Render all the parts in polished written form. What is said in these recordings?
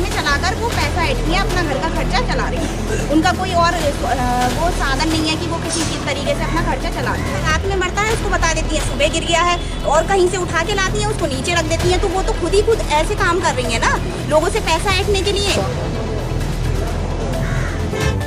में चलाकर वो पैसा ऐंठती है, अपना घर का खर्चा चला रही है। उनका कोई और वो साधन नहीं है कि वो किसी चीज़ तरीके से अपना खर्चा चला रही है। रात में मरता है उसको बता देती है सुबह गिर गया है, और कहीं से उठा के लाती है उसको नीचे रख देती है। तो वो तो खुद ही खुद ऐसे काम कर रही है ना, लोगों से पैसा ऐंठने के लिए।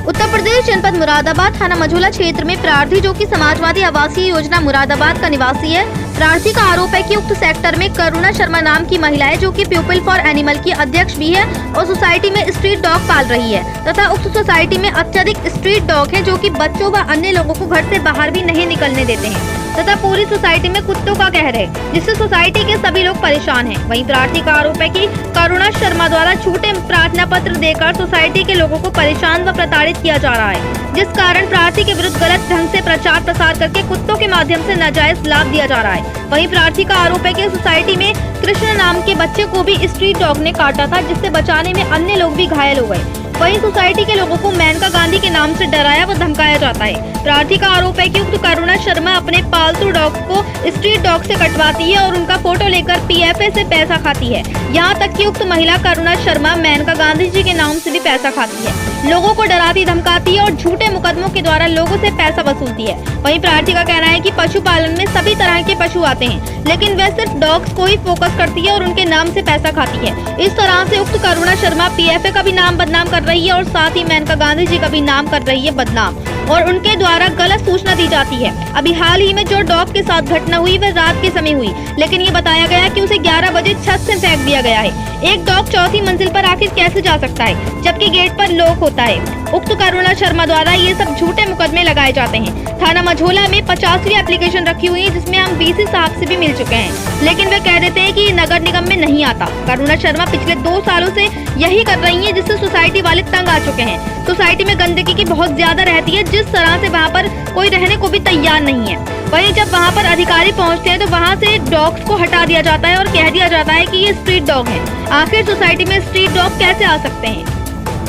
उत्तर प्रदेश जनपद मुरादाबाद थाना मझोला क्षेत्र में प्रार्थी, जो कि समाजवादी आवासीय योजना मुरादाबाद का निवासी है, प्रार्थी का आरोप है कि उक्त सेक्टर में करुणा शर्मा नाम की महिला है, जो कि पीपल फॉर एनिमल की अध्यक्ष भी है और सोसाइटी में स्ट्रीट डॉग पाल रही है तथा उक्त सोसाइटी में अत्यधिक स्ट्रीट डॉग है, जो कि बच्चों व अन्य लोगों को घर से बाहर भी नहीं निकलने देते हैं तथा पूरी सोसाइटी में कुत्तों का कहर है, जिससे सोसाइटी के सभी लोग परेशान हैं। वहीं प्रार्थी का आरोप है कि करुणा शर्मा द्वारा झूठे प्रार्थना पत्र देकर सोसाइटी के लोगों को परेशान व प्रताड़ित किया जा रहा है, जिस कारण प्रार्थी के विरुद्ध गलत ढंग से प्रचार प्रसार करके कुत्तों के माध्यम से नाजायज लाभ दिया जा रहा है। वहीं प्रार्थी का आरोप है कि सोसाइटी में कृष्ण नाम के बच्चे को भी स्ट्रीट डॉग ने काटा था, जिससे बचाने में अन्य लोग भी घायल हो गए। वहीं सोसाइटी के लोगों को मेनका गांधी के नाम से डराया व धमकाया जाता है। प्रार्थी का आरोप है कि उक्त करुणा शर्मा अपने पालतू डॉग को स्ट्रीट डॉग से कटवाती है और उनका फोटो लेकर पीएफए से पैसा खाती है। यहां तक कि उक्त महिला करुणा शर्मा मेनका गांधी जी के नाम से भी पैसा खाती है, लोगों को डराती धमकाती है और झूठे मुकदमों के द्वारा लोगों से पैसा वसूलती है। वहीं प्रार्थी का कहना है कि पशुपालन में सभी तरह के पशु आते हैं, लेकिन वह सिर्फ डॉग्स को ही फोकस करती है और उनके नाम से पैसा खाती है। इस तरह से उक्त करुणा शर्मा पीएफए का भी नाम बदनाम कर रही है और साथ ही मेनका गांधी जी का भी नाम कर रही है बदनाम, और उनके द्वारा गलत सूचना दी जाती है। अभी हाल ही में जो डॉग के साथ घटना हुई वह रात के समय हुई, लेकिन ये बताया गया कि उसे 11 बजे छत से फेंक दिया गया है। एक डॉग चौथी मंजिल पर आखिर कैसे जा सकता है, जबकि गेट पर लॉक होता है। उक्त करुणा शर्मा द्वारा ये सब झूठे मुकदमे लगाए जाते हैं। थाना मझोला में 50वीं एप्लीकेशन रखी हुई है, जिसमें हम बीसी साहब से भी मिल चुके हैं, लेकिन वे कह देते हैं कि नगर निगम में नहीं आता। करुणा शर्मा पिछले 2 सालों से यही कर रही है, जिससे सोसाइटी वाले तंग आ चुके हैं। सोसाइटी में गंदगी की बहुत ज्यादा रहती है, जिस तरह से वहाँ पर कोई रहने को भी तैयार नहीं है। वहीं जब वहाँ पर अधिकारी पहुँचते हैं तो वहाँ से डॉग्स को हटा दिया जाता है और कह दिया जाता है कि ये स्ट्रीट डॉग है। आखिर सोसाइटी में स्ट्रीट डॉग कैसे आ सकते हैं?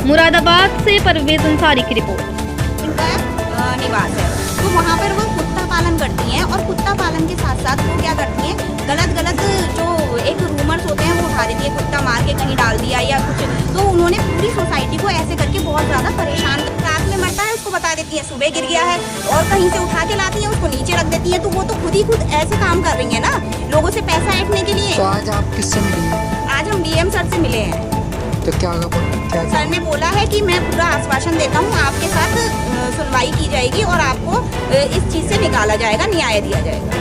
मुरादाबाद से परवेज अंसारी की रिपोर्ट। इनका निवास है, तो वहाँ पर वो कुत्ता पालन करती हैं, और कुत्ता पालन के साथ साथ वो क्या करती हैं, गलत जो एक रूमर्स होते हैं वो उठा देती है, कुत्ता मार के कहीं डाल दिया या कुछ। तो उन्होंने पूरी सोसाइटी को ऐसे करके बहुत ज़्यादा परेशान, रात में मरता है उसको बता देती है सुबह गिर गया है, और कहीं से उठा के लाती है उसको नीचे रख देती है। तो वो तो खुद ही खुद ऐसे काम कर रही है ना, लोगों से पैसा ऐंठने के लिए। तो आज आप किससे मिली? आज हम डीएम सर से मिले हैं। तो क्या सर ने बोला है कि मैं पूरा आश्वासन देता हूँ, आपके साथ सुनवाई की जाएगी और आपको इस चीज़ से निकाला जाएगा, न्याय दिया जाएगा।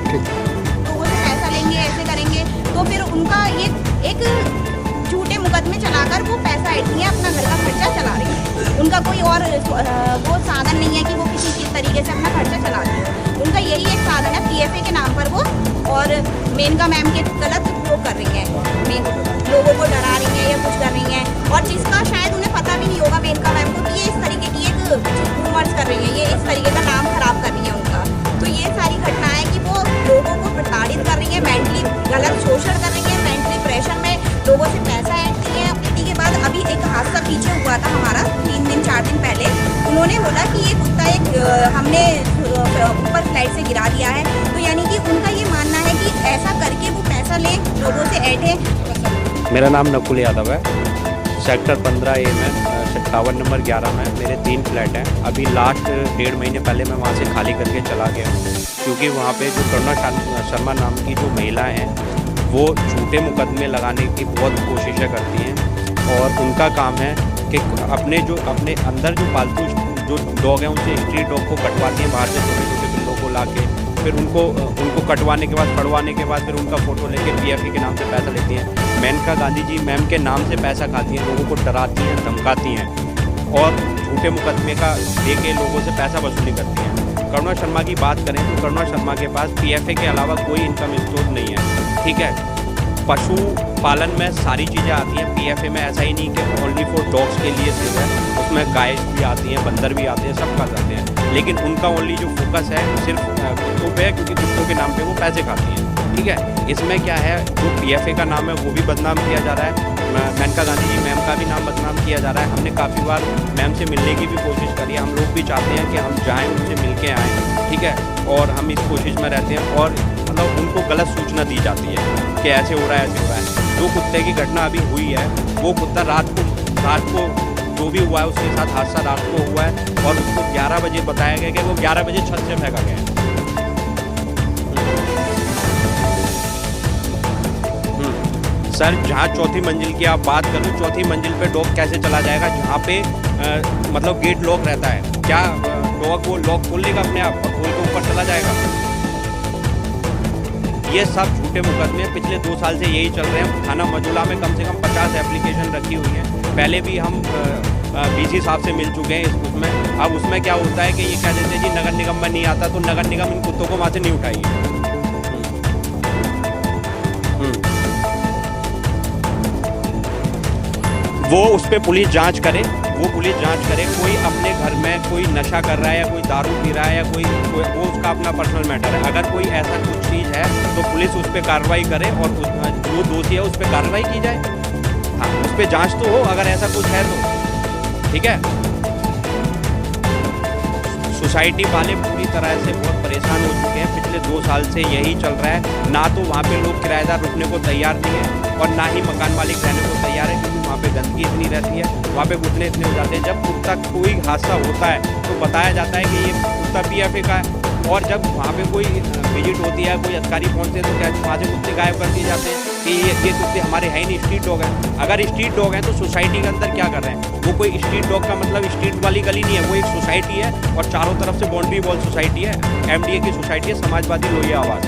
तो वो पैसा लेंगे, ऐसे करेंगे, तो फिर उनका ये एक झूठे मुकदमे चलाकर वो पैसा ऐंठती है, अपना घर का खर्चा चला रही है। उनका कोई और वो साधन नहीं है कि वो किसी चीज़ तरीके से अपना खर्चा चला रही है। उनका यही एक साधन है, पीएफए के नाम पर वो, और मेनका मैम के गलत उपयोग कर रही हैं, लोगों को डरा रही हैं या कुछ कर रही हैं, और जिसका शायद उन्हें पता भी नहीं होगा मेनका मैम को कि ये इस तरीके की एक रूमर्स कर रही हैं, ये इस तरीके का नाम खराब कर रही हैं उनका। तो ये सारी घटनाएं कि वो लोगों को प्रताड़ित कर रही है, मेंटली गलत शोषण कर रही है, मेंटली प्रेशर में लोगों से पैसा ऐंठती है। पीटी के बाद अभी एक हादसा पीछे हुआ था हमारा 4 दिन पहले, उन्होंने बोला कि ये कुत्ता एक हमने ऊपर फ्लाइट से गिरा दिया है। तो यानी कि उनका ये मानना है कि ऐसा करके वो पैसा ले, लोगों से ऐंठे। मेरा नाम नकुल यादव है, सेक्टर 15A में टावर नंबर 11 में मेरे 3 फ्लैट हैं। अभी लास्ट 1.5 महीने पहले मैं वहाँ से खाली करके चला गया, क्योंकि वहाँ पे जो करुणा शर्मा नाम की जो महिलाएं हैं वो झूठे मुकदमे लगाने की बहुत कोशिशें करती हैं, और उनका काम है कि अपने अंदर जो पालतू जो डॉग हैं उनसे स्ट्रीट डॉग को कटवाती हैं बाहर से, छोटे छोटे बिल्लों को ला के, फिर उनको कटवाने के बाद पढ़वाने के बाद फिर उनका फ़ोटो लेके पीएफए के नाम से पैसा लेती हैं। मेनका गांधी जी मैम के नाम से पैसा खाती हैं, लोगों को डराती हैं, धमकाती हैं और झूठे मुकदमे का लेके लोगों से पैसा वसूली करती हैं। करुणा शर्मा की बात करें तो करुणा शर्मा के पास पीएफए के अलावा कोई इनकम स्रोत नहीं है, ठीक है। पशु पालन में सारी चीज़ें आती हैं, पीएफए में ऐसा ही नहीं कि ओनली फॉर डॉग्स के लिए सिर्फ है, उसमें गाय भी आती हैं, बंदर भी आते हैं, सब खा जाते हैं, लेकिन उनका ओनली जो फोकस है सिर्फ कुत्तों पे है, क्योंकि कुत्तों के नाम पे वो पैसे खाती हैं, ठीक है। इसमें क्या है, जो पीएफए का नाम है वो भी बदनाम किया जा रहा है, मेनका गांधी जी मैम का भी नाम बदनाम किया जा रहा है। हमने काफ़ी बार मैम से मिलने की भी कोशिश करी है, हम लोग भी चाहते हैं कि हम जाएँ उनसे मिल के आएँ, ठीक है, और हम इस कोशिश में रहते हैं, और मतलब उनको गलत सूचना दी जाती है कि ऐसे हो रहा है, ऐसे हो रहा है। जो कुत्ते की घटना अभी हुई है वो कुत्ता रात को जो भी हुआ है उसके साथ हादसा रात को हुआ है और उसको 11 बजे बताया गया कि वो 11 बजे छत से फेंका गया है। सर जहाँ चौथी मंजिल की आप बात करो, चौथी मंजिल पे डॉग कैसे चला जाएगा जहाँ पे मतलब गेट लॉक रहता है? क्या डॉग वो लॉक खोल लेगा अपने आप और खोल के ऊपर चला जाएगा? ये सब झूठे मुकदमे पिछले 2 साल से यही चल रहे हैं। थाना मजूला में कम से कम 50 एप्लीकेशन रखी हुई है। पहले भी हम BC साहब से मिल चुके हैं उसमें। अब उसमें क्या होता है कि ये कह देते हैं जी नगर निगम में नहीं आता, तो नगर निगम इन कुत्तों को वहाँ से नहीं उठाएगी। वो उस पर पुलिस जांच करे, कोई अपने घर में कोई नशा कर रहा है या कोई दारू पी रहा है या कोई वो उसका अपना पर्सनल मैटर है। अगर कोई ऐसा कुछ चीज़ है तो पुलिस उस पर कार्रवाई करे और जो दोषी है उस पर कार्रवाई की जाए। हाँ, उस पर जांच तो हो अगर ऐसा कुछ है तो, ठीक है। सोसाइटी वाले पूरी तरह से बहुत परेशान हो चुके हैं। पिछले 2 साल से यही चल रहा है। ना तो वहाँ पे लोग किराएदार रुकने को तैयार नहीं है और ना ही मकान मालिक रहने को तैयार है, क्योंकि वहाँ पे गंदगी इतनी रहती है, वहाँ पे घुटने इतने हो जाते हैं। जब कुत्ता कोई हादसा होता है तो बताया जाता है कि ये कुत्ता PFA का है, और जब वहाँ पे कोई विजिट होती है, कोई अधिकारी पहुँचते तो क्या वहाँ से कुत्ते गायब कर दिए जाते हैं कि ये कुत्ते हमारे है ही नहीं, स्ट्रीट डॉग हैं। अगर स्ट्रीट डॉग हैं तो सोसाइटी के अंदर क्या कर रहे हैं? वो कोई स्ट्रीट डॉग का मतलब स्ट्रीट वाली गली नहीं है, वो एक सोसाइटी है और चारों तरफ से बाउंड्री वॉल सोसाइटी है। MDA की सोसाइटी है, समाजवादी लोहिया आवास।